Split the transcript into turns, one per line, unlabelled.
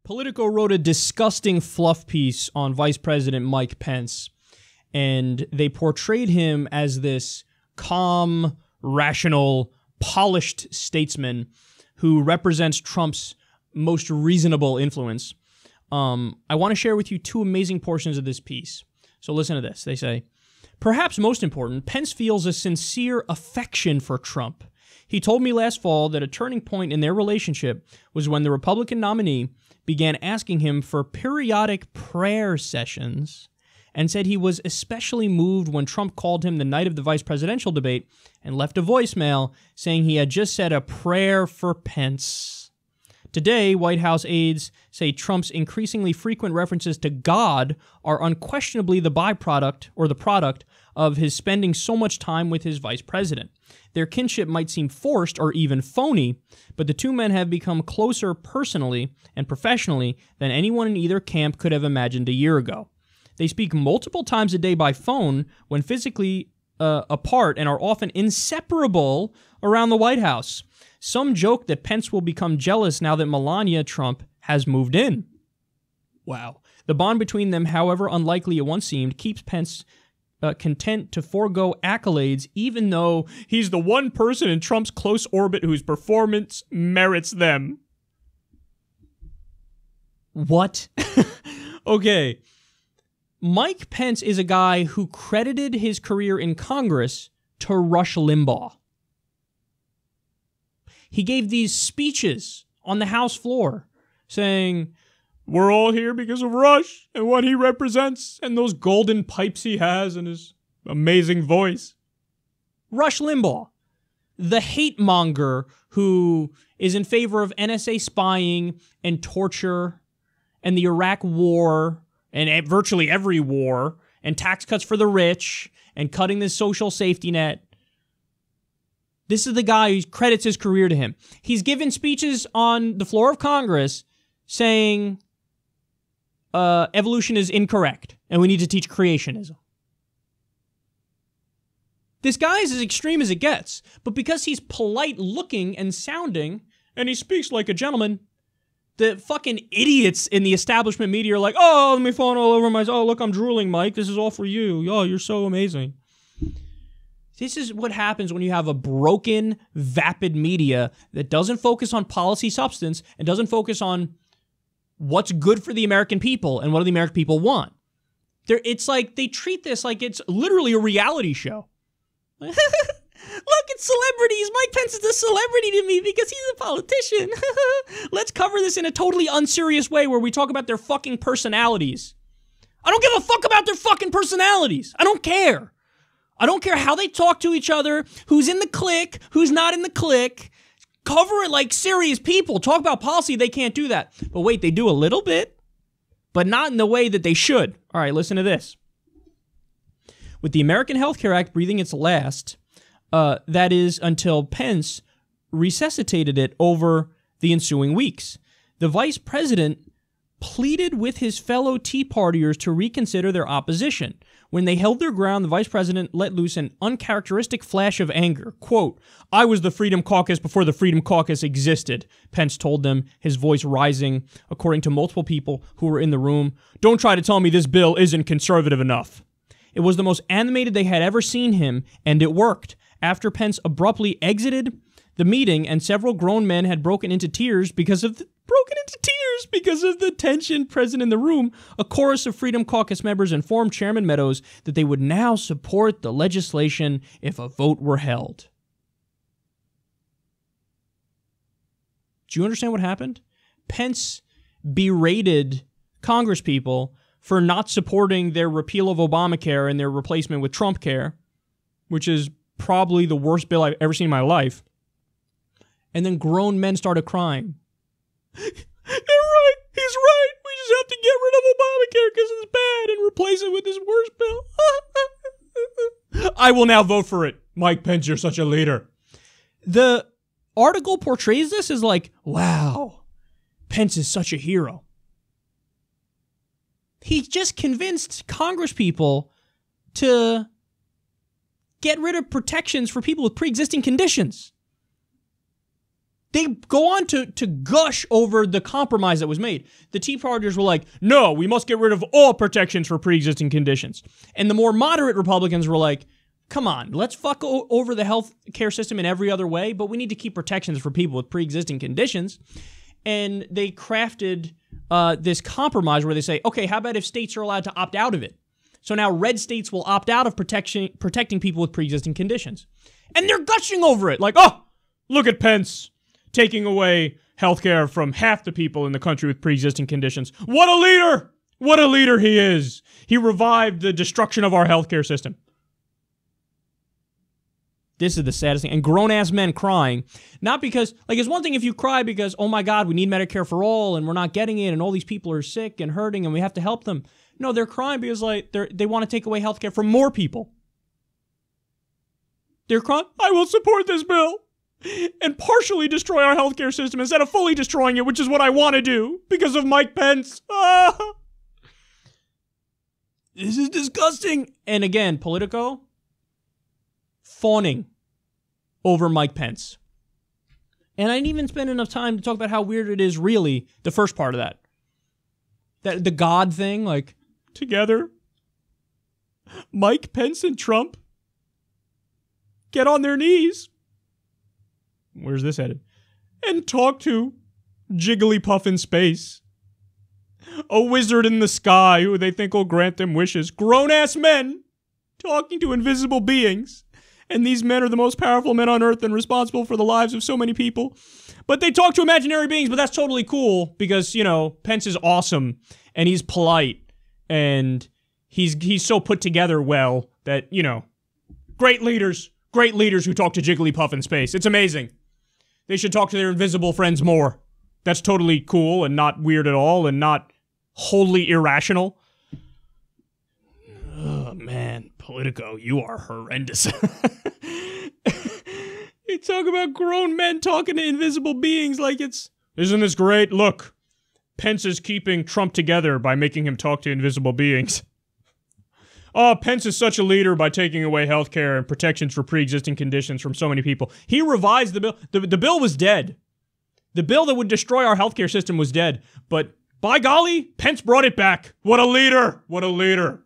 Politico wrote a disgusting fluff piece on Vice President Mike Pence, and they portrayed him as this calm, rational, polished statesman who represents Trump's most reasonable influence. I want to share with you two amazing portions of this piece. So listen to this. They say, perhaps most important, Pence feels a sincere affection for Trump. He told me last fall that a turning point in their relationship was when the Republican nominee began asking him for periodic prayer sessions and said he was especially moved when Trump called him the night of the vice presidential debate and left a voicemail saying he had just said a prayer for Pence. Today, White House aides say Trump's increasingly frequent references to God are unquestionably the byproduct or the product of his spending so much time with his vice president. Their kinship might seem forced or even phony, but the two men have become closer personally and professionally than anyone in either camp could have imagined a year ago. They speak multiple times a day by phone when physically apart and are often inseparable around the White House. Some joke that Pence will become jealous now that Melania Trump has moved in. Wow. The bond between them, however unlikely it once seemed, keeps Pence content to forego accolades even though he's the one person in Trump's close orbit whose performance merits them. What? Okay. Mike Pence is a guy who credited his career in Congress to Rush Limbaugh. He gave these speeches on the House floor saying, we're all here because of Rush and what he represents and those golden pipes he has and his amazing voice. Rush Limbaugh, the hate monger who is in favor of NSA spying and torture and the Iraq war and virtually every war and tax cuts for the rich and cutting the social safety net. This is the guy who credits his career to him. He's given speeches on the floor of Congress saying evolution is incorrect and we need to teach creationism. This guy is as extreme as it gets, but because he's polite looking and sounding and he speaks like a gentleman, the fucking idiots in the establishment media are like, oh, let me fall all over my... Oh, look, I'm drooling, Mike. This is all for you. Oh, you're so amazing. This is what happens when you have a broken, vapid media that doesn't focus on policy substance and doesn't focus on what's good for the American people and what do the American people want. It's like they treat this like it's literally a reality show. Look, it's celebrities. Mike Pence is a celebrity to me because he's a politician. Let's cover this in a totally unserious way where we talk about their fucking personalities. I don't give a fuck about their fucking personalities. I don't care. I don't care how they talk to each other, who's in the clique, who's not in the clique. Cover it like serious people. Talk about policy, they can't do that. But wait, they do a little bit, but not in the way that they should. All right, listen to this. With the American Health Care Act breathing its last, that is until Pence resuscitated it over the ensuing weeks. The vice president pleaded with his fellow Tea Partiers to reconsider their opposition. When they held their ground, the vice president let loose an uncharacteristic flash of anger. Quote, I was the Freedom Caucus before the Freedom Caucus existed, Pence told them, his voice rising, according to multiple people who were in the room. Don't try to tell me this bill isn't conservative enough. It was the most animated they had ever seen him, and it worked. After Pence abruptly exited the meeting and several grown men had broken into tears because of the tension present in the room, a chorus of Freedom Caucus members informed Chairman Meadows that they would now support the legislation if a vote were held. Do you understand what happened? Pence berated Congresspeople for not supporting their repeal of Obamacare and their replacement with Trump Care, which is probably the worst bill I've ever seen in my life. And then grown men started crying. They're right. He's right. We just have to get rid of Obamacare because it's bad and replace it with this worst bill. I will now vote for it. Mike Pence, you're such a leader. The article portrays this as like, wow, Pence is such a hero. He just convinced Congresspeople to get rid of protections for people with pre-existing conditions. They go on to gush over the compromise that was made. The Tea Partiers were like, no, we must get rid of all protections for pre-existing conditions. And the more moderate Republicans were like, come on, let's fuck over the health care system in every other way, but we need to keep protections for people with pre-existing conditions. And they crafted this compromise where they say, okay, how about if states are allowed to opt out of it? So now red states will opt out of protecting people with pre-existing conditions. And they're gushing over it, like, oh, look at Pence taking away healthcare from half the people in the country with pre-existing conditions. What a leader! What a leader he is! He revived the destruction of our healthcare system. This is the saddest thing. And grown-ass men crying. Not because, like, it's one thing if you cry because, oh my God, we need Medicare for all, and we're not getting it, and all these people are sick and hurting, and we have to help them. No, they're crying because, like, they want to take away healthcare from more people. They're crying, I will support this bill and partially destroy our healthcare system instead of fully destroying it, which is what I want to do because of Mike Pence. Ah! This is disgusting. And again, Politico fawning over Mike Pence. And I didn't even spend enough time to talk about how weird it is really, the first part of that. That the God thing, like, together, Mike Pence and Trump get on their knees. Where's this headed? And talk to Jigglypuff in space. A wizard in the sky who they think will grant them wishes. Grown-ass men talking to invisible beings. And these men are the most powerful men on earth and responsible for the lives of so many people. But they talk to imaginary beings, but that's totally cool because, you know, Pence is awesome and he's polite and he's so put together well that, you know, great leaders who talk to Jigglypuff in space. It's amazing. They should talk to their invisible friends more. That's totally cool and not weird at all and not wholly irrational. Oh, man. Politico, you are horrendous. They talk about grown men talking to invisible beings like it's... Isn't this great? Look, Pence is keeping Trump together by making him talk to invisible beings. Oh, Pence is such a leader by taking away health care and protections for pre-existing conditions from so many people. He revised the bill. The bill was dead. The bill that would destroy our healthcare system was dead. But by golly, Pence brought it back. What a leader. What a leader.